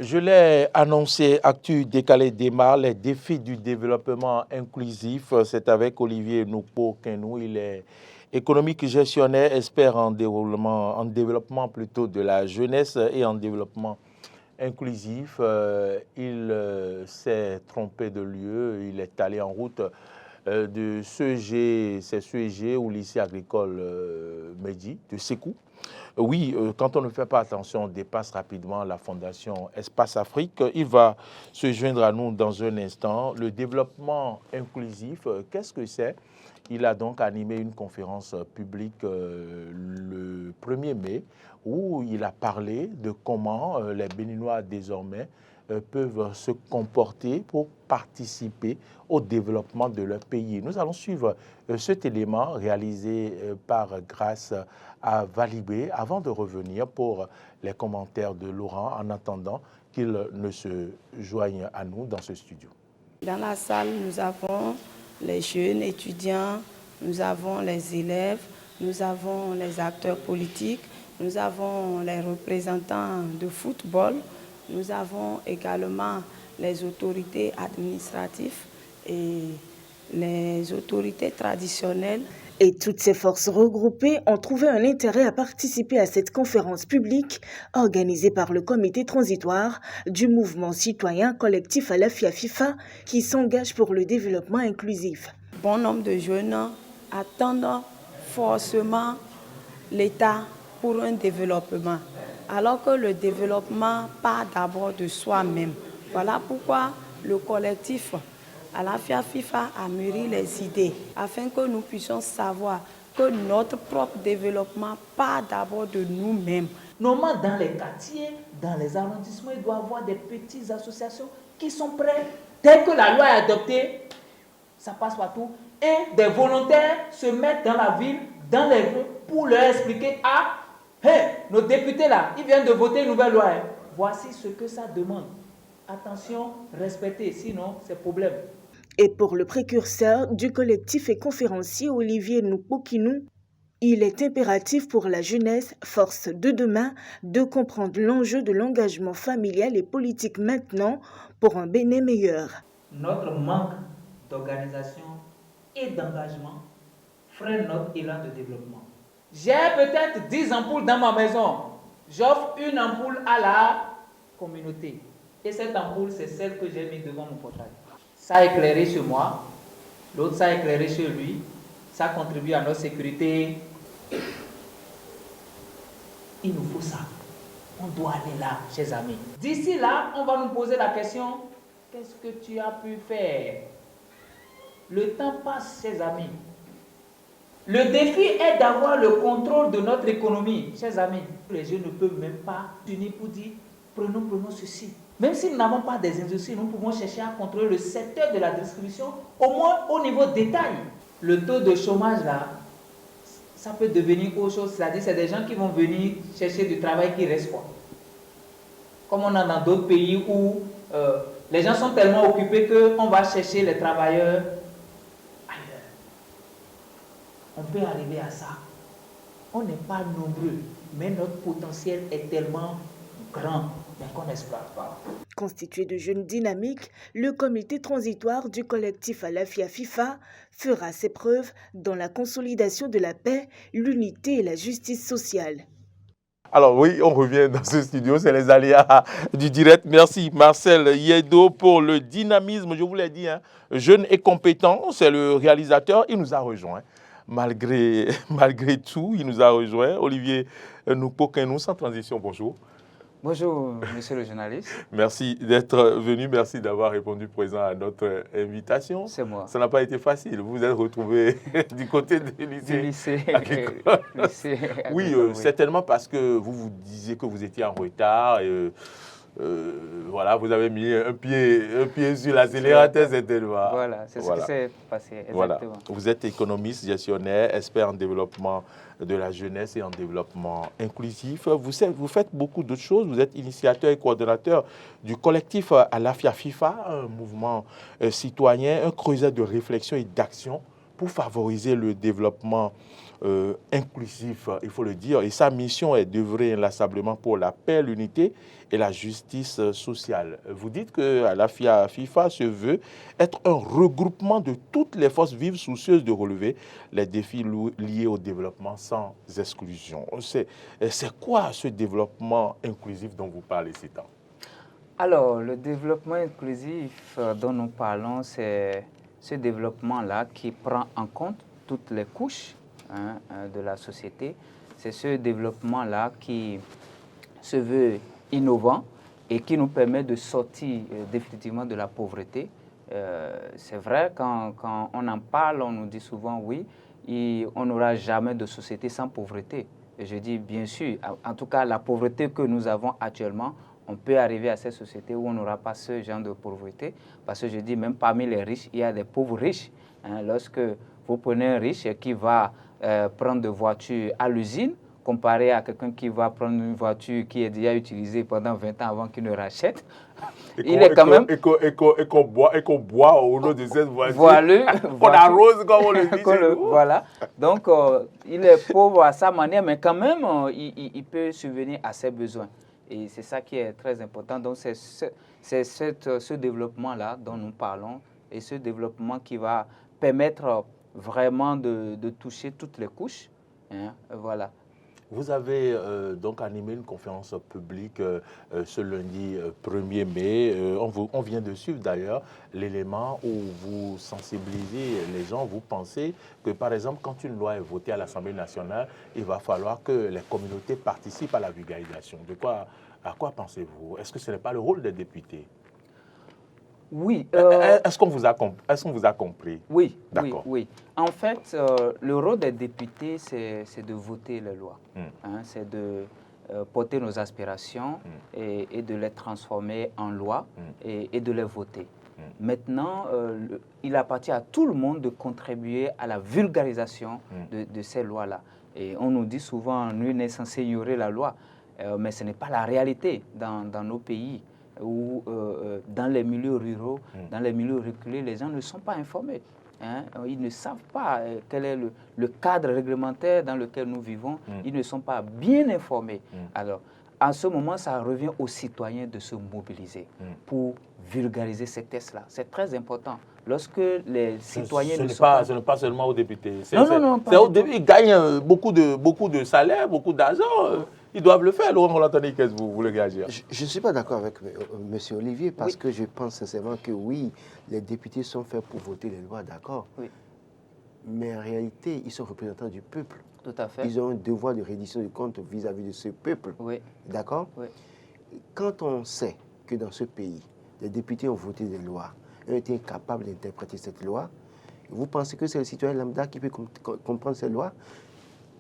Je l'ai annoncé, Actu Décalé démarre les défis du développement inclusif. C'est avec Olivier Noupo-Kenou. Il est économique gestionnaire, expert en développement plutôt de la jeunesse et en développement inclusif. Il s'est trompé de lieu. Il est allé en route de CEG ou lycée agricole Mehdi, de Sékou. Oui, quand on ne fait pas attention, on dépasse rapidement la Fondation Espace Afrique. Il va se joindre à nous dans un instant. Le développement inclusif, qu'est-ce que c'est? Il a donc animé une conférence publique le 1er mai où il a parlé de comment les Béninois désormais peuvent se comporter pour participer au développement de leur pays. Nous allons suivre cet élément réalisé par Grâce à Valibé avant de revenir pour les commentaires de Laurent en attendant qu'il ne se joigne à nous dans ce studio. Dans la salle, nous avons les jeunes étudiants, nous avons les élèves, nous avons les acteurs politiques, nous avons les représentants de football, nous avons également les autorités administratives et les autorités traditionnelles. Et toutes ces forces regroupées ont trouvé un intérêt à participer à cette conférence publique organisée par le comité transitoire du mouvement citoyen collectif Alafia FIFA qui s'engage pour le développement inclusif. Bon nombre de jeunes attendent forcément l'État pour un développement, alors que le développement part d'abord de soi-même. Voilà pourquoi le collectif Alafia FIFA a mûri les idées afin que nous puissions savoir que notre propre développement part d'abord de nous-mêmes. Normalement, dans les quartiers, dans les arrondissements, il doit y avoir des petites associations qui sont prêtes. Dès que la loi est adoptée, ça passe partout. Et des volontaires se mettent dans la ville, dans les rues, pour leur expliquer « Ah, hey, nos députés là, ils viennent de voter une nouvelle loi. Voici ce que ça demande. Attention, respectez, sinon c'est problème. » Et pour le précurseur du collectif et conférencier Olivier Noupo-Kenou, il est impératif pour la jeunesse, force de demain, de comprendre l'enjeu de l'engagement familial et politique maintenant pour un Bénin meilleur. Notre manque d'organisation et d'engagement freine notre élan de développement. J'ai peut-être 10 ampoules dans ma maison. J'offre une ampoule à la communauté. Et cette ampoule, c'est celle que j'ai mise devant mon portail. Ça a éclairé chez moi, l'autre ça a éclairé chez lui, ça contribue à notre sécurité. Il nous faut ça. On doit aller là, chers amis. D'ici là, on va nous poser la question, qu'est-ce que tu as pu faire? Le temps passe, chers amis. Le défi est d'avoir le contrôle de notre économie, chers amis. Les jeunes ne peuvent même pas s'unir pour dire, prenons ceci. Même si nous n'avons pas des industries, nous pouvons chercher à contrôler le secteur de la distribution, au moins au niveau détail. Le taux de chômage là, ça peut devenir autre chose, c'est-à-dire c'est des gens qui vont venir chercher du travail qui reste quoi. Comme on a dans d'autres pays où les gens sont tellement occupés qu'on va chercher les travailleurs ailleurs. On peut arriver à ça. On n'est pas nombreux, mais notre potentiel est tellement grand. Qu'on n'exploite pas. Constitué de jeunes dynamiques, le comité transitoire du collectif Alafia FIFA fera ses preuves dans la consolidation de la paix, l'unité et la justice sociale. Alors oui, on revient dans ce studio, c'est les aléas du direct. Merci Marcel Yedo pour le dynamisme, je vous l'ai dit, hein, jeune et compétent, c'est le réalisateur, il nous a rejoint. Malgré tout, il nous a rejoint. Olivier Noupo-Kenou, sans transition, bonjour. Bonjour, monsieur le journaliste. Merci d'être venu, merci d'avoir répondu présent à notre invitation. C'est moi. Ça n'a pas été facile, vous vous êtes retrouvé du côté du lycée agricole. Oui, certainement parce que vous vous disiez que vous étiez en retard. Voilà, vous avez mis un pied sur l'accélérateur, certainement. Voilà, c'est ce qui s'est passé, exactement. Voilà. Vous êtes économiste, gestionnaire, expert en développement de la jeunesse et en développement inclusif. Vous faites beaucoup d'autres choses. Vous êtes initiateur et coordonnateur du collectif Alafia FIFA, un mouvement citoyen, un creuset de réflexion et d'action pour favoriser le développement inclusif, il faut le dire, et sa mission est d'œuvrer inlassablement pour la paix, l'unité et la justice sociale. Vous dites que la FIFA se veut être un regroupement de toutes les forces vives soucieuses de relever les défis liés au développement sans exclusion. C'est quoi ce développement inclusif dont vous parlez si tant? Alors, le développement inclusif dont nous parlons, c'est ce développement-là qui prend en compte toutes les couches de la société. C'est ce développement-là qui se veut innovant et qui nous permet de sortir définitivement de la pauvreté. C'est vrai, quand on en parle, on nous dit souvent oui, on n'aura jamais de société sans pauvreté. Et je dis bien sûr, en tout cas la pauvreté que nous avons actuellement, on peut arriver à cette société où on n'aura pas ce genre de pauvreté. Parce que je dis, même parmi les riches, il y a des pauvres riches. Lorsque vous prenez un riche qui va prendre des voitures à l'usine, comparé à quelqu'un qui va prendre une voiture qui est déjà utilisée pendant 20 ans avant qu'il ne rachète, il est quand même... Et qu'on boit au nom de cette voiture. Voilà. Qu'on arrose, comme on le dit. Voilà. Donc, il est pauvre à sa manière, mais quand même, il peut subvenir à ses besoins. Et c'est ça qui est très important. Donc, c'est ce développement-là dont nous parlons et ce développement qui va permettre vraiment de toucher toutes les couches. Voilà. Vous avez donc animé une conférence publique ce lundi 1er mai. On vient de suivre d'ailleurs l'élément où vous sensibilisez les gens. Vous pensez que, par exemple, quand une loi est votée à l'Assemblée nationale, il va falloir que les communautés participent à la vulgarisation. À quoi pensez-vous? Est-ce que ce n'est pas le rôle des députés? Oui. Est-ce qu'on vous a compris? Oui, d'accord. Oui. En fait, le rôle des députés, c'est de voter les lois. C'est de porter nos aspirations et de les transformer en loi et de les voter. Maintenant, il appartient à tout le monde de contribuer à la vulgarisation de ces lois-là. Et on nous dit souvent, nul n'est censé ignorer la loi, mais ce n'est pas la réalité dans nos pays où, dans les milieux ruraux, dans les milieux reculés, les gens ne sont pas informés. Ils ne savent pas quel est le cadre réglementaire dans lequel nous vivons. Ils ne sont pas bien informés. Alors, en ce moment, ça revient aux citoyens de se mobiliser pour vulgariser ces textes-là. C'est très important. Lorsque les citoyens ce n'est pas seulement aux députés. Non. Ils gagnent beaucoup de salaire, beaucoup d'argent. Ils doivent le faire. Laurent Roland-Tanné, qu'est-ce que vous voulez réagir? Je ne suis pas d'accord avec M. Olivier parce que je pense sincèrement que oui, les députés sont faits pour voter les lois, d'accord. Oui. Mais en réalité, ils sont représentants du peuple. Tout à fait. Ils ont un devoir de reddition de comptes vis-à-vis de ce peuple. Oui. D'accord. Oui. Quand on sait que dans ce pays, les députés ont voté des lois, ont été incapables d'interpréter cette loi, vous pensez que c'est le citoyen lambda qui peut comprendre ces lois?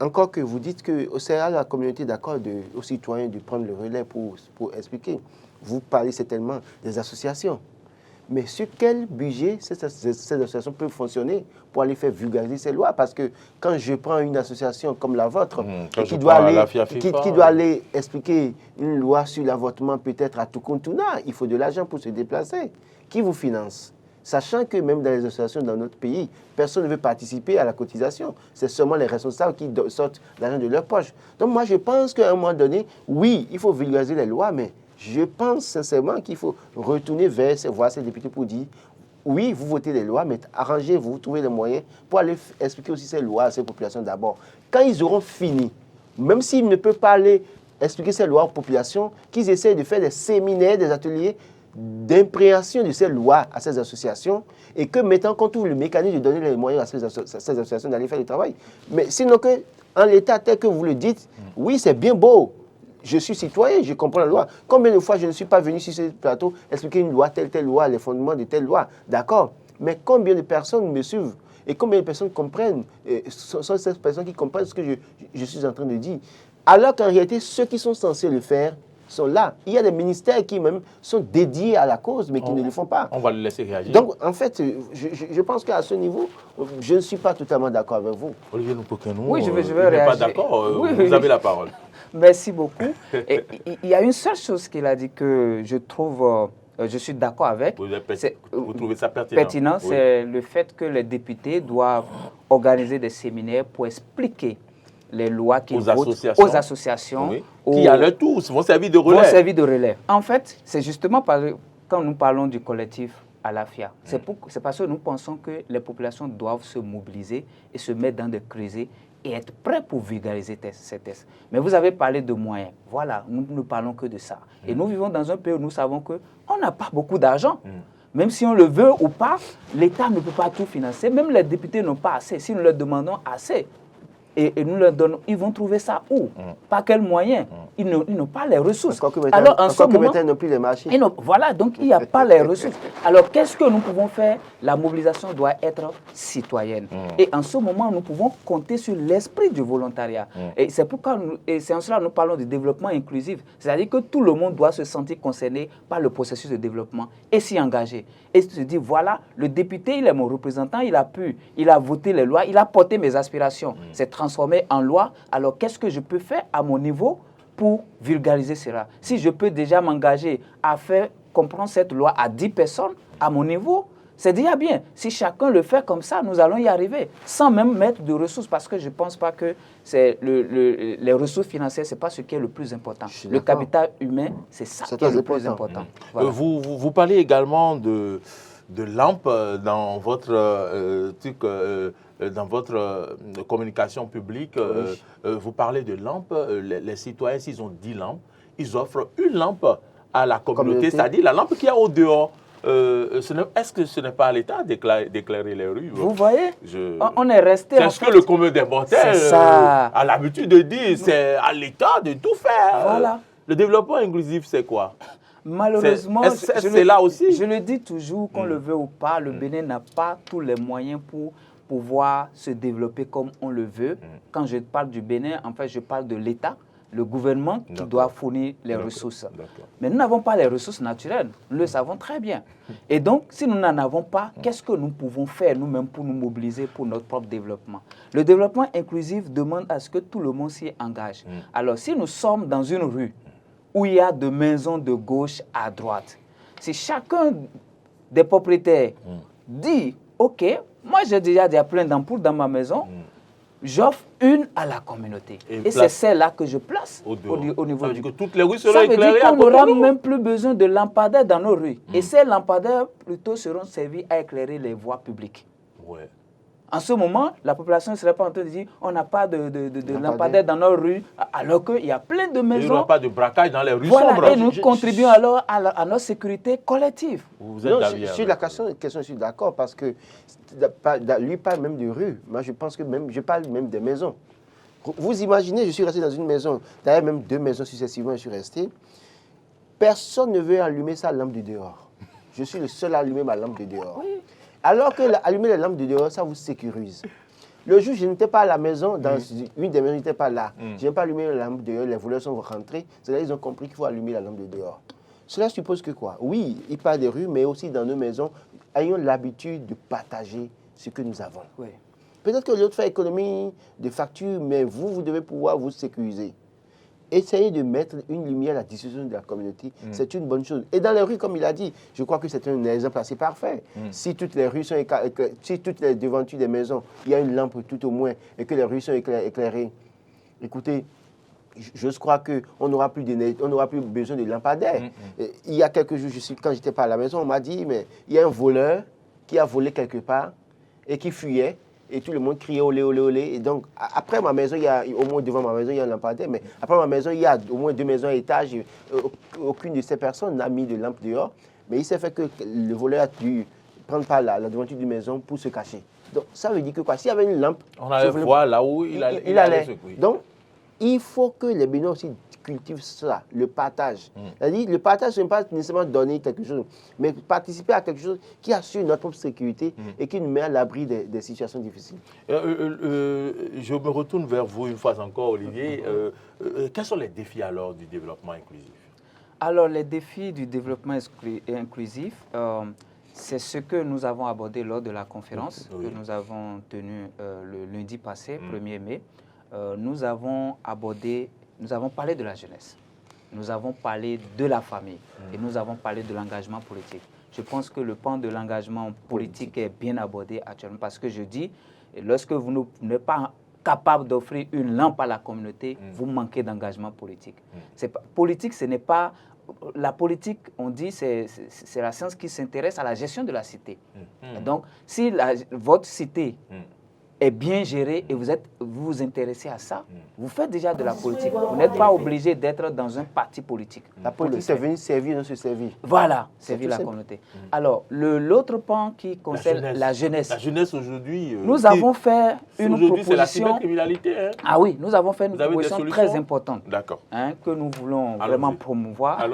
Encore que vous dites que c'est à la communauté d'accord aux citoyens de prendre le relais pour expliquer. Vous parlez certainement des associations. Mais sur quel budget ces associations peuvent fonctionner pour aller faire vulgariser ces lois? Parce que quand je prends une association comme la vôtre, qui doit aller expliquer une loi sur l'avortement peut-être à Tukuntuna, il faut de l'argent pour se déplacer. Qui vous finance? Sachant que même dans les associations dans notre pays, personne ne veut participer à la cotisation. C'est seulement les responsables qui sortent l'argent de leur poche. Donc moi, je pense qu'à un moment donné, oui, il faut vulgariser les lois, mais je pense sincèrement qu'il faut retourner vers ces députés pour dire, oui, vous votez les lois, mais arrangez-vous, trouvez les moyens pour aller expliquer aussi ces lois à ces populations d'abord. Quand ils auront fini, même s'ils ne peuvent pas aller expliquer ces lois aux populations, qu'ils essayent de faire des séminaires, des ateliers, d'impréhension de ces lois à ces associations et que maintenant qu'on trouve le mécanisme de donner les moyens à ces associations d'aller faire le travail. Mais sinon en l'état tel que vous le dites, oui c'est bien beau, je suis citoyen, je comprends la loi. Combien de fois je ne suis pas venu sur ce plateau expliquer une loi, telle loi, les fondements de telle loi, d'accord. Mais combien de personnes me suivent et combien de personnes comprennent, sont ces personnes qui comprennent ce que je suis en train de dire. Alors qu'en réalité, ceux qui sont censés le faire sont là. Il y a des ministères qui même sont dédiés à la cause, mais qui ne le font pas. On va le laisser réagir. Donc, en fait, je pense qu'à ce niveau, je ne suis pas totalement d'accord avec vous. Olivier Nupokenou, oui, je vais réagir. Pas d'accord. Vous avez la parole. Merci beaucoup. Et il y a une seule chose qu'il a dit que je trouve je suis d'accord avec. Vous trouvez ça pertinent? Pertinent, Oui. c'est le fait que les députés doivent organiser des séminaires pour expliquer les lois qu'ils votent aux associations. Oui. Qui à leur tour vont servir de relais. Vont servir de relais. En fait, c'est justement quand nous parlons du collectif Alafia, c'est parce que nous pensons que les populations doivent se mobiliser et se mettre dans des creusets et être prêts pour vulgariser ces tests. Mais vous avez parlé de moyens. Voilà, nous ne parlons que de ça. Et nous vivons dans un pays où nous savons qu'on n'a pas beaucoup d'argent. Même si on le veut ou pas, l'État ne peut pas tout financer. Même les députés n'ont pas assez. Si nous leur demandons assez, et nous leur donnons, ils vont trouver ça où? Par quels moyens? Ils n'ont pas les ressources. Alors, en ce moment, ils n'ont plus les marchés. Voilà, donc il n'y a pas les ressources. Alors, qu'est-ce que nous pouvons faire? La mobilisation doit être citoyenne. Et en ce moment, nous pouvons compter sur l'esprit du volontariat. Et c'est pourquoi, c'est en cela que nous parlons du développement inclusif. C'est-à-dire que tout le monde doit se sentir concerné par le processus de développement et s'y engager. Et se dire, voilà, le député, il est mon représentant, il a voté les lois, il a porté mes aspirations. C'est transformé en loi. Alors, qu'est-ce que je peux faire à mon niveau pour vulgariser cela? Si je peux déjà m'engager à faire comprendre cette loi à 10 personnes à mon niveau, c'est déjà bien. Si chacun le fait comme ça, nous allons y arriver, sans même mettre de ressources, parce que je ne pense pas que les ressources financières, ce n'est pas ce qui est le plus important. Le capital humain, c'est ça qui est le plus important. Voilà. Vous parlez également de lampes dans votre dans votre communication publique. Vous parlez de lampes. Les citoyens, s'ils ont 10 lampes, ils offrent une lampe à la communauté. C'est-à-dire la lampe qu'il y a au dehors. Est-ce que ce n'est pas à l'État d'éclairer les rues? Vous voyez, on est resté... C'est ce que le commun des mortels a l'habitude de dire. C'est à l'État de tout faire. Voilà. Le développement inclusif, c'est quoi? Malheureusement, c'est là aussi. Je le dis toujours, qu'on le veut ou pas, le Bénin n'a pas tous les moyens pour pouvoir se développer comme on le veut. Quand je parle du Bénin, en fait, je parle de l'État, le gouvernement qui doit fournir les ressources. Mais nous n'avons pas les ressources naturelles, nous le savons très bien. Et donc, si nous n'en avons pas, qu'est-ce que nous pouvons faire nous-mêmes pour nous mobiliser pour notre propre développement? Le développement inclusif demande à ce que tout le monde s'y engage. Alors, si nous sommes dans une rue où il y a de maisons de gauche à droite, si chacun des propriétaires dit « Ok, moi j'ai déjà plein d'ampoules dans ma maison, j'offre une à la communauté. » Et c'est celle-là que je place au niveau du... Ça veut dire que toutes les rues seront éclairées. Ça veut dire qu'on n'aura même plus besoin de lampadaires dans nos rues. Et ces lampadaires plutôt seront servis à éclairer les voies publiques. Ouais. En ce moment, la population ne serait pas en train de dire on n'a pas de lampadaires dans nos rues, alors qu'il y a plein de maisons. Il n'y aura pas de braquage dans les rues sombres. Voilà, et nous contribuons alors à notre sécurité collective. Vous êtes sur la question, je suis d'accord, parce que lui parle même de rue. Moi, je pense que je parle même des maisons. Vous imaginez, je suis resté dans une maison, d'ailleurs même 2 maisons successivement, je suis resté. Personne ne veut allumer sa lampe de dehors. Je suis le seul à allumer ma lampe de dehors. Oui. Alors que allumer la lampe de dehors, ça vous sécurise. Le jour, je n'étais pas à la maison, dans une des maisons, je n'étais pas là. Je n'ai pas allumé la lampe de dehors, les voleurs sont rentrés. C'est là qu'ils ont compris qu'il faut allumer la lampe de dehors. Cela suppose que quoi? Oui, il parle des rues, mais aussi dans nos maisons, ayons l'habitude de partager ce que nous avons. Oui. Peut-être que l'autre fait économie de factures, mais vous devez pouvoir vous sécuriser. Essayez de mettre une lumière à la discussion de la communauté, c'est une bonne chose. Et dans les rues, comme il a dit, je crois que c'est un exemple assez parfait. Si toutes les rues sont si toutes les devantures des maisons, il y a une lampe tout au moins, et que les rues sont éclairées, écoutez, je crois qu'on n'aura plus besoin de lampadaires. Il y a quelques jours, quand je n'étais pas à la maison, on m'a dit, mais il y a un voleur qui a volé quelque part et qui fuyait. Et tout le monde criait olé, olé, olé. Et donc, après ma maison, au moins devant ma maison, il y a un lampadaire. Mais après ma maison, il y a au moins 2 maisons à étage. Aucune de ces personnes n'a mis de lampe dehors. Mais il s'est fait que le voleur a dû prendre par la devanture d'une maison pour se cacher. Donc, ça veut dire que quoi? S'il y avait une lampe... On allait voir là où il allait. Donc, il faut que les Béninois aussi cultivent ça, le partage. C'est-à-dire, le partage, ce n'est pas nécessairement donner quelque chose, mais participer à quelque chose qui assure notre propre sécurité et qui nous met à l'abri des situations difficiles. Je me retourne vers vous une fois encore, Olivier. Quels sont les défis alors du développement inclusif? Alors, les défis du développement inclusif, c'est ce que nous avons abordé lors de la conférence que nous avons tenue le lundi passé, 1er mai. Nous avons parlé de la jeunesse. nous avons parlé de la famille et nous avons parlé de l'engagement politique. Je pense que le pan de l'engagement politique est bien abordé actuellement parce que je dis, lorsque vous n'êtes pas capable d'offrir une lampe à la communauté, vous manquez d'engagement politique. Politique, ce n'est pas... La politique, on dit, c'est la science qui s'intéresse à la gestion de la cité. Donc, si votre cité est bien gérée et vous vous intéressez à ça, vous faites déjà de la politique. Vous n'êtes pas obligé d'être dans un parti politique. La politique, c'est venir servir, non se servir. Voilà, servir la communauté. Alors, l'autre pan qui concerne la jeunesse. La jeunesse aujourd'hui... nous avons fait une proposition... c'est la cybercriminalité. Hein? Ah oui, nous avons fait une proposition très importante que nous voulons vraiment promouvoir.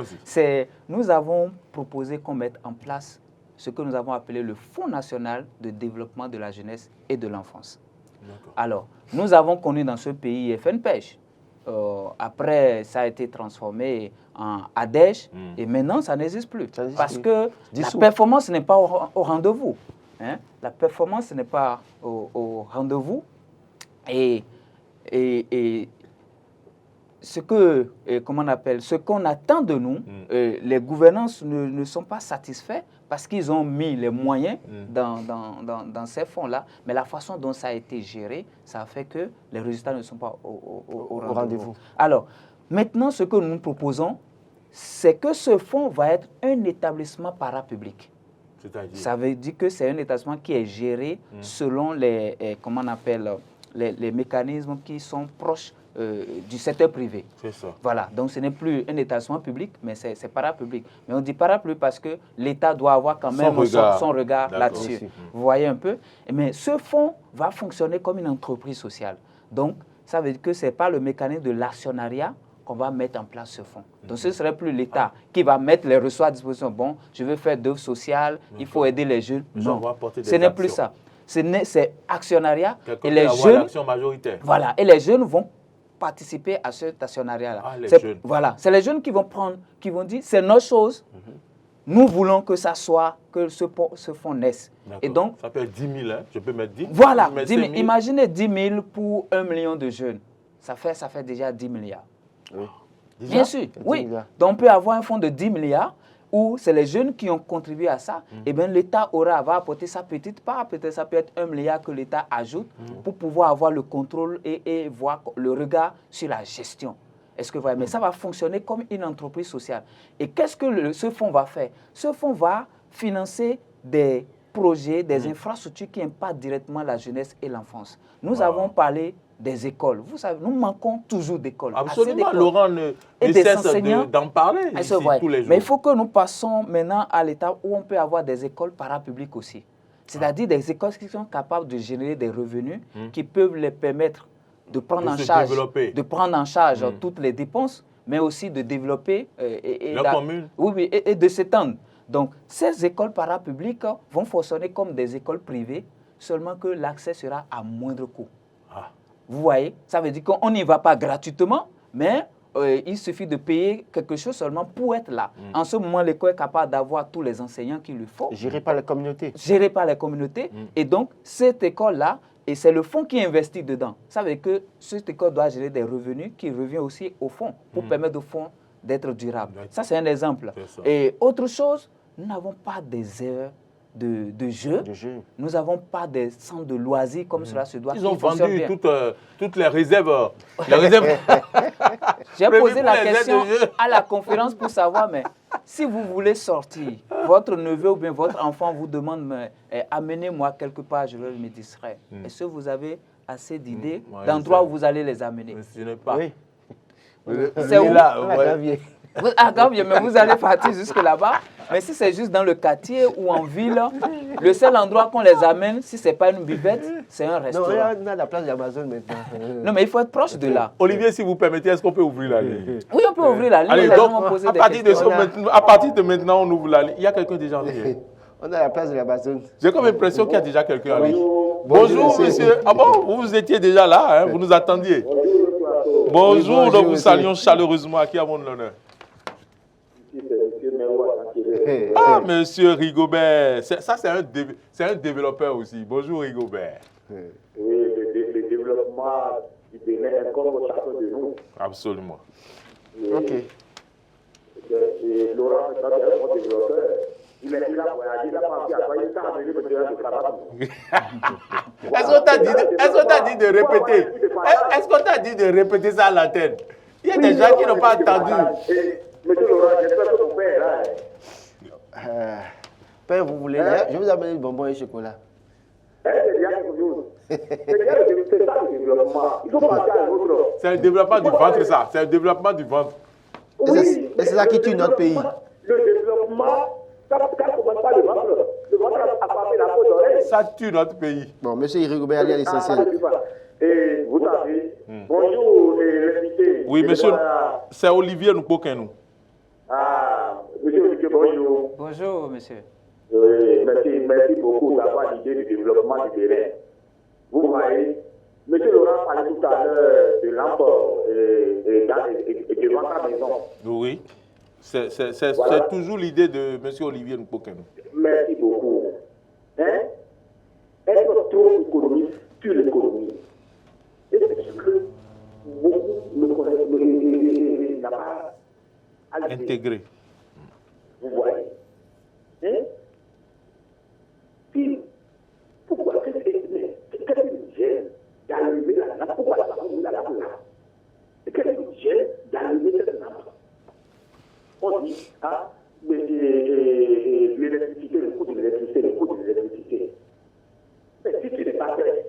Nous avons proposé qu'on mette en place ce que nous avons appelé le Fonds national de développement de la jeunesse et de l'enfance. Alors, nous avons connu dans ce pays FNPEJ. Après, ça a été transformé en ADEJ et maintenant, ça n'existe plus. Parce que la performance n'est pas au rendez-vous. Hein? La performance n'est pas au rendez-vous. Et ce qu'on attend de nous, les gouvernances ne sont pas satisfaits parce qu'ils ont mis les moyens dans ces fonds-là, mais la façon dont ça a été géré, ça a fait que les résultats ne sont pas au rendez-vous. Alors, maintenant, ce que nous proposons, c'est que ce fonds va être un établissement parapublic. Ça veut dire que c'est un établissement qui est géré selon les mécanismes qui sont proches du secteur privé. C'est ça. Voilà, donc ce n'est plus un établissement public, mais c'est parapublic. Mais on dit parapublic parce que l'État doit avoir quand même son regard là-dessus. Vous voyez un peu? Mais ce fonds va fonctionner comme une entreprise sociale. Donc, ça veut dire que ce n'est pas le mécanisme de l'actionnariat qu'on va mettre en place ce fonds. Donc, ce ne serait plus l'État qui va mettre les ressources à disposition. Bon, je veux faire d'œuvres sociales, il faut aider les jeunes. Non, ce n'est plus ça. C'est actionnariat. Et les jeunes, majoritaire. Voilà, et les jeunes vont participer à cet actionnariat-là. Voilà, c'est les jeunes qui vont dire, c'est notre chose, nous voulons que ça soit, que ce fonds naisse. Et donc, ça peut être 10 000, hein? Je peux mettre 10 000. Voilà, 10 000. Imaginez 10 000 pour 1 million de jeunes. Ça fait déjà 10 milliards. Oui. Bien sûr, oui. Donc, on peut avoir un fonds de 10 milliards où c'est les jeunes qui ont contribué à ça, et bien l'État va apporter sa petite part, peut-être ça peut être 1 milliard que l'État ajoute pour pouvoir avoir le contrôle et voir le regard sur la gestion. Est-ce que vous voyez? Mais ça va fonctionner comme une entreprise sociale. Et qu'est-ce que ce fonds va faire? Ce fonds va financer des projets, des infrastructures qui impactent directement la jeunesse et l'enfance. Nous avons parlé des écoles. Vous savez, nous manquons toujours d'écoles. Absolument, Laurent ne cesse d'en parler ici, tous les jours. Mais il faut que nous passons maintenant à l'état où on peut avoir des écoles parapubliques aussi. C'est-à-dire des écoles qui sont capables de générer des revenus qui peuvent les permettre de prendre en charge toutes les dépenses, mais aussi de développer la commune. Oui, et de s'étendre. Donc, ces écoles parapubliques vont fonctionner comme des écoles privées, seulement que l'accès sera à moindre coût. Vous voyez, ça veut dire qu'on n'y va pas gratuitement, mais il suffit de payer quelque chose seulement pour être là. En ce moment, l'école est capable d'avoir tous les enseignants qu'il lui faut. Géré par les communautés. Géré par les communautés. Et donc, cette école-là, et c'est le fonds qui investit dedans. Ça veut dire que cette école doit gérer des revenus qui reviennent aussi au fonds pour permettre au fonds d'être durable. Ça, c'est un exemple. Et autre chose, nous n'avons pas des heures de jeux. Nous n'avons pas des centres de loisirs comme cela se doit. Ils ont vendu toutes les réserves. J'ai posé la question à la conférence pour savoir, mais si vous voulez sortir, votre neveu ou bien votre enfant vous demande, amenez-moi quelque part, je me distraire. Est-ce que vous avez assez d'idées d'endroits où vous allez les amener? Je n'ai pas. Oui. C'est où? À Gambie, mais vous allez partir jusque là-bas. Mais si c'est juste dans le quartier ou en ville, le seul endroit qu'on les amène, si ce n'est pas une buvette, c'est un restaurant. Non, on a la place d'Amazon maintenant. Non, mais il faut être proche de là. Olivier, si vous permettez, est-ce qu'on peut ouvrir la ligne? Oui, on peut ouvrir la ligne. Allez, donc, à partir de maintenant, on ouvre la ligne. Il y a quelqu'un déjà en ligne? On a la place de l'Amazon. J'ai comme l'impression qu'il y a déjà quelqu'un en ligne. Bonjour, monsieur. Ah bon, vous étiez déjà là, hein? Vous nous attendiez. Bonjour, nous vous saluons chaleureusement. À qui avons l'honneur? Ah, monsieur Rigobert. Ça, c'est un développeur aussi. Bonjour, Rigobert. Oui, le développement du Bénin est comme chacun de nous. Absolument. Ok. Laurent, quand il est un bon développeur, il est là pour voyager, il n'a pas envie à toi, il t'a amené le terrain de travail. Est-ce qu'on t'a dit de répéter? Est-ce qu'on t'a dit de répéter ça à l'antenne? Il y a des gens qui n'ont pas entendu. Monsieur Laurent, j'espère que mon père est là. Père, vous voulez je vais vous amener du bonbon et chocolat. C'est ça le développement. Il faut passer à l'autre. C'est le développement du ventre, ça. C'est le développement du ventre. Oui, c'est ça qui tue notre pays. Le développement, ça commence pas le ventre. Le ventre a pas fait la peau d'oreille. Ça tue notre pays. Bon, monsieur Irigobert Ali à l'essentiel. Et vous savez, bonjour l'invité. Oui, monsieur, c'est Olivier Nukpo-Kenou. Ah, monsieur Olivier, bonjour. Bonjour, monsieur. Oui, merci beaucoup d'avoir l'idée du développement du terrain. Vous voyez, monsieur Laurent parlait tout à l'heure de l'emport et devant sa maison. Oui, c'est toujours l'idée de monsieur Olivier Nukpo-Kenou. Merci beaucoup. Hein? Être trop économiste sur l'économie. Et c'est ce que beaucoup ne connaissent pas intégré. Vous voyez? Hein? Puis, pourquoi qu'est-ce qui me gêne d'allumer la lampe? Pourquoi ça va la lampe là? Qu'est-ce qui me gêne d'allumer cette lampe? On dit, ah, mais l'électricité, le coût de l'électricité. Mais si tu n'es pas prêt,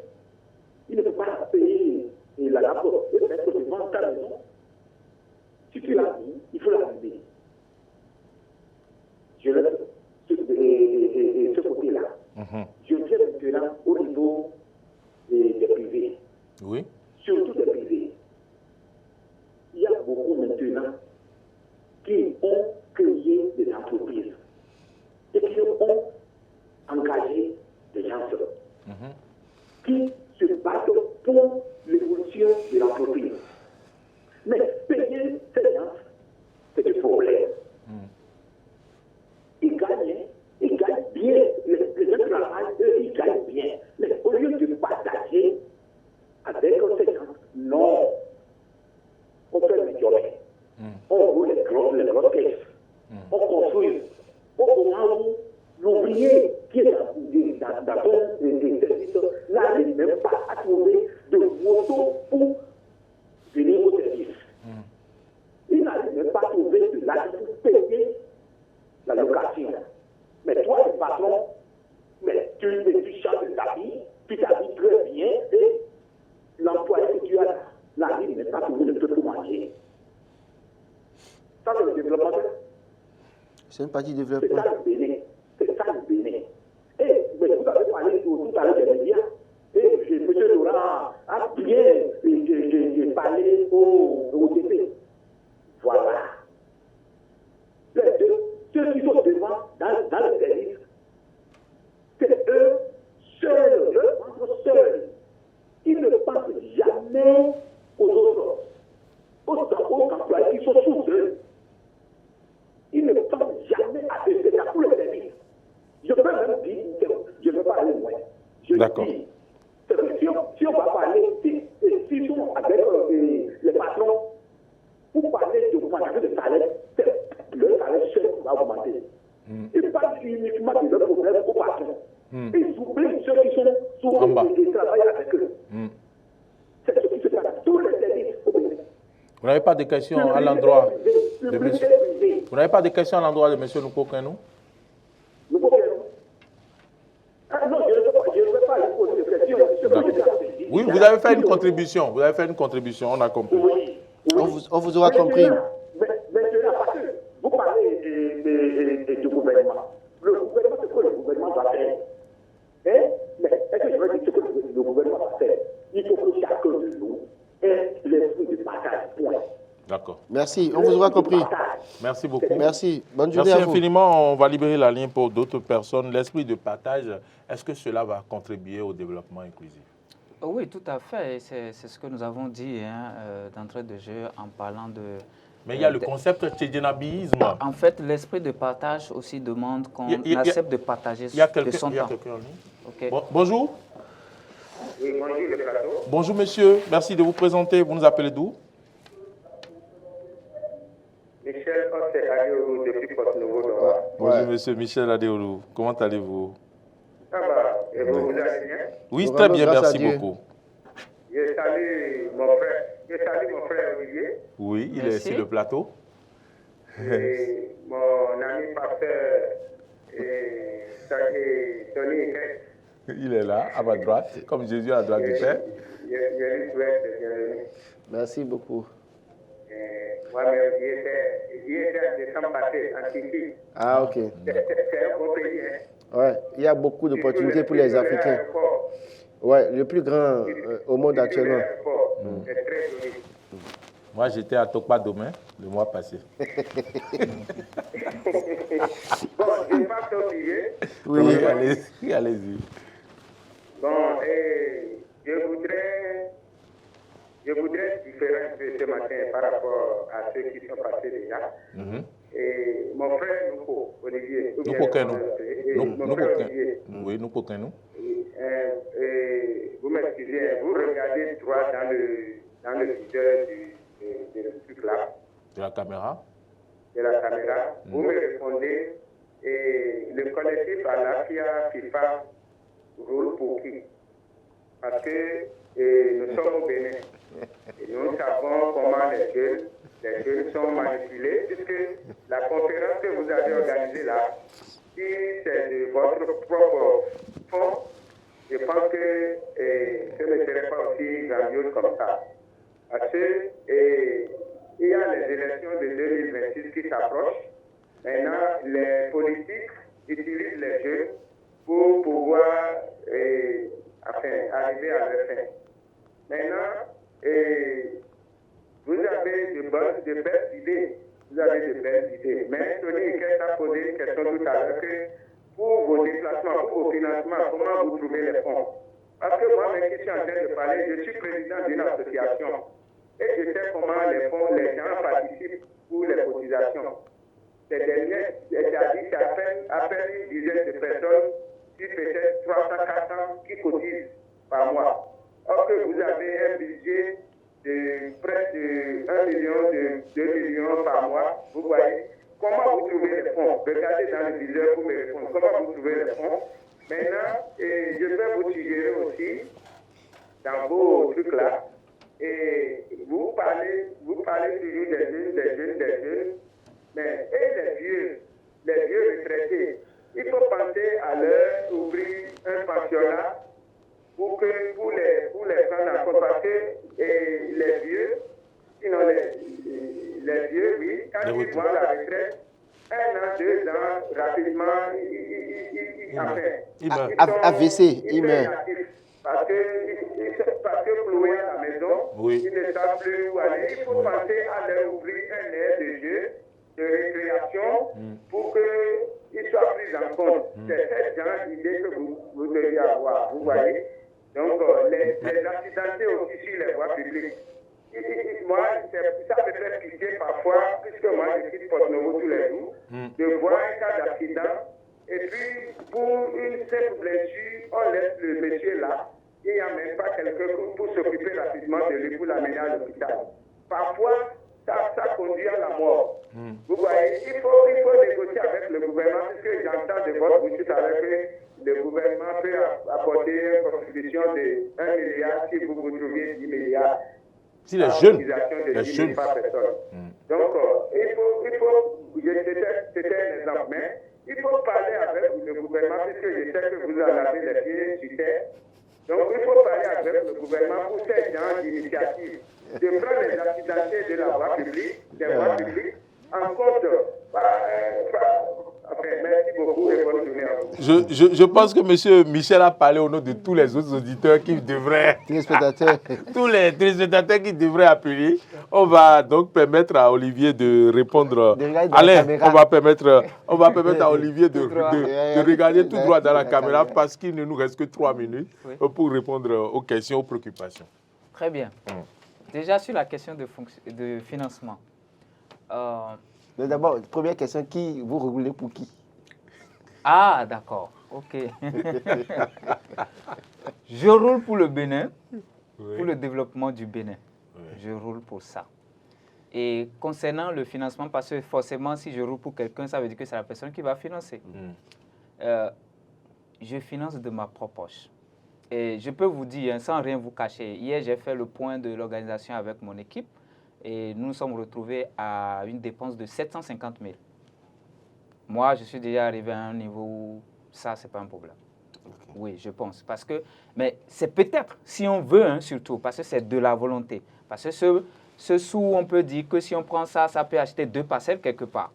il ne peut pas payer la lampe et mettre devant ta maison. Si tu l'as mis, il faut l'allumer. Je laisse ce côté-là. Je viens maintenant au niveau des privés. Oui. Surtout des privés. Il y a beaucoup maintenant qui ont créé des entreprises et qui ont engagé des gens qui se battent pour l'évolution de l'entreprise. Mais payer ces gens, c'est des problèmes. Ils gagnent bien. Les gens travaillent, eux, ils gagnent bien. Mais au lieu de partager avec ces gens, non. On fait le job. On roule les grosses caisses. On construit. Au moment où l'ouvrier qui est dans ton service n'arrive même pas à trouver de moto pour venir au service. Il n'arrive même pas à trouver de l'argent pour payer la location. Mais toi, le patron, mais tu changes d'habit, tu t'habilles très bien et l'employé que tu as n'arrive même pas à trouver de pour manger. Ça, c'est le développement. C'est une partie du C'est développement. ça le Bénin. C'est ça le Bénin. Et mais vous avez parlé tout à l'heure des médias. Et M. Laurent a bien parlé au DP. Voilà. Ceux qui sont devant dans le service, c'est eux seuls, seuls. Ils ne pensent jamais aux autres, aux employés qui sont sous eux. Ils ne pensent jamais à eux. C'est ça pour le service. Je peux même dire, je ne veux pas aller loin. D'accord. Dis, c'est que si on va parler, si sont avec les patrons, pour parler d'augmentation de salaire, le salaire seul va augmenter. Et pas uniquement de leurs problèmes aux patrons. Ils oublient ceux qui sont sous et travaillent avec eux. C'est ce qui se passe. Tous les services au Bénin. Vous n'avez pas de questions à l'endroit de monsieur. Vous n'avez pas de questions à l'endroit de monsieur Nukpo-Kenou? Ah non, je ne veux pas lui poser des questions. Oui, vous avez fait une contribution. Vous avez fait une contribution, on a compris. Oui. On vous aura compris. Maintenant, parce que vous parlez du gouvernement. Le gouvernement, c'est ce que le gouvernement va faire. Hein? Mais est-ce que je veux dire ce que le gouvernement va faire? Il faut que chacun de nous ait l'esprit de partage. Point. D'accord. Merci, on vous aura compris. Merci beaucoup. Merci. Bonne journée Merci à vous. infiniment. On va libérer la ligne pour d'autres personnes. L'esprit de partage, est-ce que cela va contribuer au développement inclusif? Oui, tout à fait. C'est ce que nous avons dit d'entrée de jeu en parlant de... Mais il y a le concept tchédjenabisme. En fait, l'esprit de partage aussi demande qu'on accepte de partager de son temps. Il y a quelqu'un en ligne. Okay. Bon, bonjour. Oui, bonjour, le plateau. Bonjour monsieur, merci de vous présenter. Vous nous appelez d'où? Michel c'est Adeourou depuis Porte-Nouveau d'Oran. Bonjour, monsieur Michel Adeourou. Comment allez-vous? Ça va, et vous allez bien? Oui, Nous très rendons bien, grâce merci à Dieu. beaucoup. Je salue mon frère Olivier Oui, il est Merci. sur le plateau. et mon ami pasteur et Tony Hess. Il est là, à ma droite, comme Jésus à la droite du Père. Je lui souhaite de bienvenue. Merci beaucoup. Moi-même, j'y étais en décembre passé en Turquie. Ah, ok. C'est un beau pays, hein. Ouais, il y a beaucoup d'opportunités pour les Africains. Ouais, le plus grand au monde actuellement. C'est très joli. Moi, j'étais à Tokpa demain, le mois passé. Bon, je passe au sujet. Oui, allez-y, allez-y. Bon, je voudrais différer un peu ce matin par rapport à ceux qui sont passés déjà. Et mon frère Nouko, Olivier. Nous coquins, Mon frère Olivier. Oui, nous coquins, nous. Vous m'excusez, vous regardez droit dans le viseur de truc là, De la caméra. de la caméra. Vous me répondez, et le collectif Alafia FIFA roule pour qui? Parce que nous sommes au Bénin. Et nous savons comment les jeunes sont manipulés, puisque la conférence que vous avez organisée là, si c'est de votre propre fonds, je pense que ce ne serait pas aussi grandiose comme ça. Parce que il y a les élections de 2026 qui s'approchent. Maintenant, les politiques utilisent les jeunes pour pouvoir arriver à leur fin. Maintenant, vous avez de belles idées. Vous avez de belles idées. Mais Tony Hess a posé une question tout à l'heure que pour vos déplacements, pour vos financements, comment vous trouvez les fonds? Parce que moi-même, qui suis en train de parler, je suis président d'une association. Et je sais comment les gens participent pour les cotisations. C'est à peine une dizaine de personnes, qui peut-être 300, 400 qui cotisent par mois. Or que vous avez un budget de près de 1 million, 2 millions par mois, vous voyez. Comment vous trouvez les fonds? Regardez dans le viseur pour me répondre. Comment vous trouvez les fonds? Maintenant, je vais vous suggérer aussi, dans vos trucs là, et vous parlez toujours des jeunes, mais les vieux retraités, il faut penser à leur ouvrir un pensionnat pour les prendre en compte, parce que les vieux, sinon les vieux, oui, quand ils vont à la retraite, 1 an, 2 ans, rapidement, Il meurt. AVC, il meurt. Parce que cloué à la maison, Oui. ils ne savent plus où aller. Il faut penser à leur ouvrir un air de jeu, de récréation, pour qu'ils soient pris en compte. C'est cette genre d'idée que vous devez avoir, vous voyez. Donc, les accidentés aussi sur les voies publiques. Moi, ça peut être piqué parfois, puisque moi, je quitte Porte-Nouveau tous les jours, de voir un cas d'accident, et puis, pour une simple blessure, on laisse le monsieur là, il n'y a même pas quelqu'un pour s'occuper rapidement de lui pour l'amener à l'hôpital. Parfois, ça conduit à la mort. Vous voyez, il faut négocier avec le gouvernement, puisque j'entends de votre bouche tout à l'heure que le gouvernement peut apporter une contribution de 1 milliard si vous trouviez 10 milliards. Si les jeunes, Les jeunes. Par personne. Donc, c'était un exemple, mais il faut parler avec le gouvernement, puisque je sais que vous en avez les pieds sur terre. Donc, il faut parler avec le gouvernement pour ces gens d'initiative, de prendre les accidentés de la voie publique, des voies publiques, en compte. Merci beaucoup et bonne journée à vous. je pense que M. Michel a parlé au nom de tous les autres auditeurs qui devraient, Téléspectateurs. tous les téléspectateurs qui devraient appeler. On va donc permettre à Olivier de répondre. De regarder dans la Alain, caméra. on va permettre à Olivier de regarder tout droit dans la La caméra caméra. parce qu'il ne nous reste que 3 minutes pour répondre aux questions, aux préoccupations. Très bien. Déjà sur la question de financement. Mais d'abord, première question, qui vous roulez pour qui? Ah, d'accord. OK. Je roule pour le Bénin, pour le développement du Bénin. Je roule pour ça. Et concernant le financement, parce que forcément, si je roule pour quelqu'un, ça veut dire que c'est la personne qui va financer. Je finance de ma propre poche. Et je peux vous dire, hein, sans rien vous cacher, hier, j'ai fait le point de l'organisation avec mon équipe et nous nous sommes retrouvés à une dépense de 750 000. Moi, je suis déjà arrivé à un niveau où ça, ce n'est pas un problème. Okay. Oui, je pense. Parce que, mais c'est peut-être, si on veut, hein, surtout, parce que c'est de la volonté. Parce que ce sou, on peut dire que si on prend ça, ça peut acheter 2 parcelles quelque part.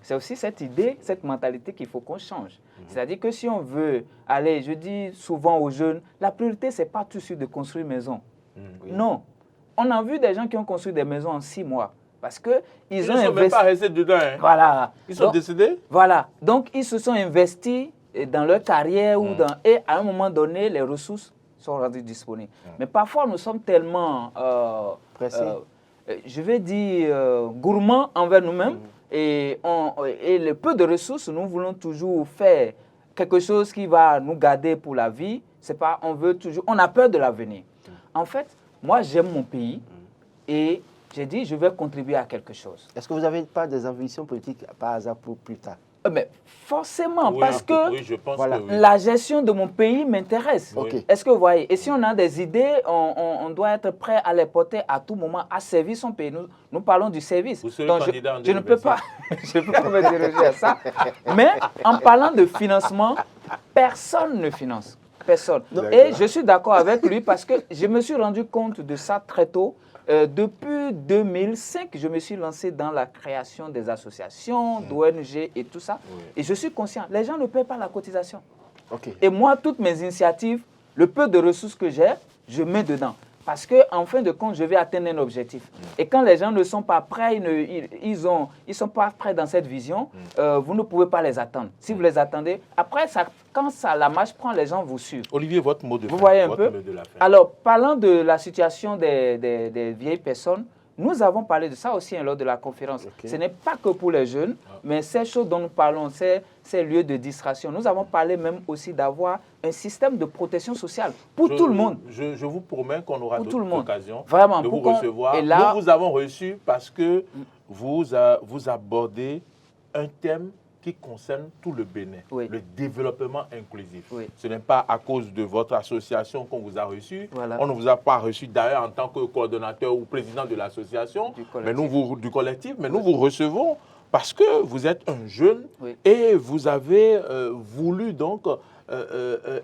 C'est aussi cette idée, cette mentalité qu'il faut qu'on change. C'est-à-dire que si on veut aller, je dis souvent aux jeunes, la priorité, ce n'est pas tout de suite de construire une maison. Non. On a vu des gens qui ont construit des maisons en 6 mois. Parce qu'ils ont investi. Ils ne sont même pas restés dedans. Hein. Voilà. Ils sont décédés. Voilà. Donc, ils se sont investis dans leur carrière et à un moment donné, les ressources sont rendues disponibles. Mais parfois, nous sommes tellement, je vais dire, gourmands envers nous-mêmes et le peu de ressources, nous voulons toujours faire quelque chose qui va nous garder pour la vie. C'est pas, on a peur de l'avenir. En fait, moi, j'aime mon pays et j'ai dit, je vais contribuer à quelque chose. Est-ce que vous n'avez pas des ambitions politiques par hasard pour plus tard? Mais forcément, parce que je pense voilà, que la gestion de mon pays m'intéresse. Okay. Est-ce que vous voyez? Et si on a des idées, on doit être prêt à les porter à tout moment, à servir son pays. Nous parlons du service. Vous serez donc candidat en je ne peux pas me diriger à ça. Mais en parlant de financement, personne ne finance. Personne. Et je suis d'accord avec lui parce que je me suis rendu compte de ça très tôt. Depuis 2005, je me suis lancé dans la création des associations, d'ONG et tout ça. Et je suis conscient, les gens ne paient pas la cotisation. Et moi, toutes mes initiatives, le peu de ressources que j'ai, je mets dedans. Parce qu'en fin de compte, je vais atteindre un objectif. Et quand les gens ne sont pas prêts, ils sont pas prêts dans cette vision, vous ne pouvez pas les attendre. Si vous les attendez, après, quand la marche prend, les gens vous suivent. Olivier, votre mot de fin. Vous voyez un peu? Alors, parlant de la situation des vieilles personnes, nous avons parlé de ça aussi lors de la conférence. Ce n'est pas que pour les jeunes, mais ces choses dont nous parlons, ces lieux de distraction. Nous avons parlé même aussi d'avoir un système de protection sociale pour tout le monde. Je vous promets qu'on aura d'autres occasions de vous recevoir. Et là, nous vous avons reçu parce que vous abordez un thème qui concerne tout le Bénin, le développement inclusif. Ce n'est pas à cause de votre association qu'on vous a reçu. On ne vous a pas reçu d'ailleurs en tant que coordonnateur ou président de l'association, du collectif, mais nous vous recevons parce que vous êtes un jeune et vous avez voulu donc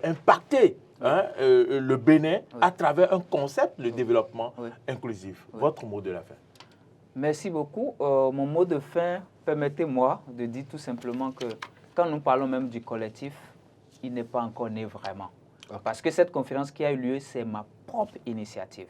impacter le Bénin à travers un concept, le développement inclusif. Votre mot de la fin. Merci beaucoup. Mon mot de fin, permettez-moi de dire tout simplement que quand nous parlons même du collectif, il n'est pas encore né vraiment. Parce que cette conférence qui a eu lieu, c'est ma propre initiative.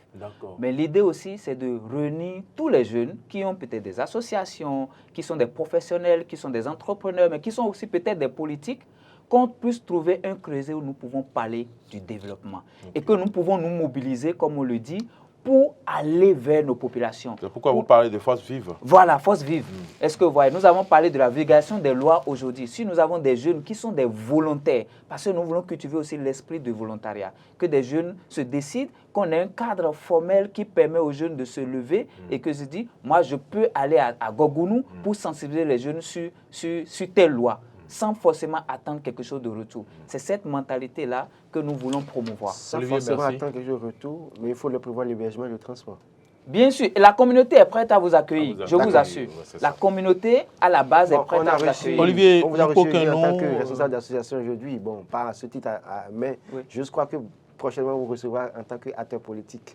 Mais l'idée aussi, c'est de réunir tous les jeunes qui ont peut-être des associations, qui sont des professionnels, qui sont des entrepreneurs, mais qui sont aussi peut-être des politiques, qu'on puisse trouver un creuset où nous pouvons parler du développement. Et que nous pouvons nous mobiliser, comme on le dit, pour aller vers nos populations. C'est pourquoi vous parlez de force vive. Voilà, force vive. Est-ce que vous voyez, nous avons parlé de la vulgarisation des lois aujourd'hui. Si nous avons des jeunes qui sont des volontaires, parce que nous voulons cultiver aussi l'esprit de volontariat, que des jeunes se décident, qu'on ait un cadre formel qui permet aux jeunes de se lever et que je dis, moi je peux aller à Gogounou pour sensibiliser les jeunes sur telle loi, sans forcément attendre quelque chose de retour. C'est cette mentalité-là que nous voulons promouvoir. Sans forcément attendre quelque chose de retour, mais il faut le prévoir l'hébergement et le transport. Bien sûr, la communauté est prête à vous accueillir, je vous assure. La communauté, à la base, est prête à vous accueillir. Olivier, on vous a reçu en tant que responsable d'association aujourd'hui, bon, pas à ce titre, mais je crois que prochainement vous recevoir en tant qu'acteur politique.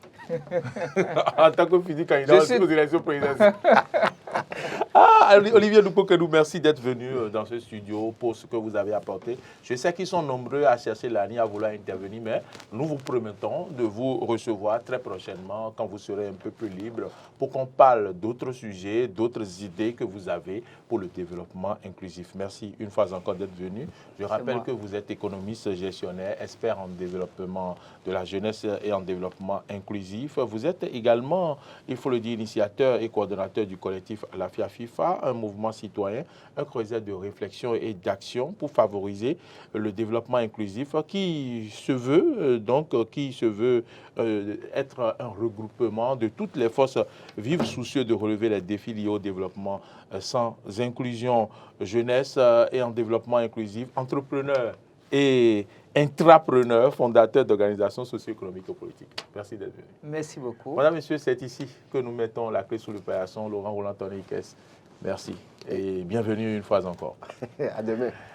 En tant que physique candidat aux élections présidentielles. Olivier Lupokenou, merci d'être venu dans ce studio pour ce que vous avez apporté. Je sais qu'ils sont nombreux à chercher l'année, à vouloir intervenir, mais nous vous promettons de vous recevoir très prochainement quand vous serez un peu plus libre pour qu'on parle d'autres sujets, d'autres idées que vous avez pour le développement inclusif. Merci une fois encore d'être venu. Je rappelle que vous êtes économiste gestionnaire, expert en développement de la jeunesse et en développement inclusif. Vous êtes également, il faut le dire, initiateur et coordonnateur du collectif La FIAFI. FIFA, un mouvement citoyen, un creuset de réflexion et d'action pour favoriser le développement inclusif qui se veut être un regroupement de toutes les forces vives soucieux de relever les défis liés au développement sans inclusion, jeunesse et en développement inclusif, entrepreneurs et intrapreneurs, fondateurs d'organisations socio-économiques et politiques. Merci d'être venu. Merci beaucoup. Madame, Monsieur, c'est ici que nous mettons la clé sous l'opération. Laurent Roland Tonniquès, merci et bienvenue une fois encore. À demain.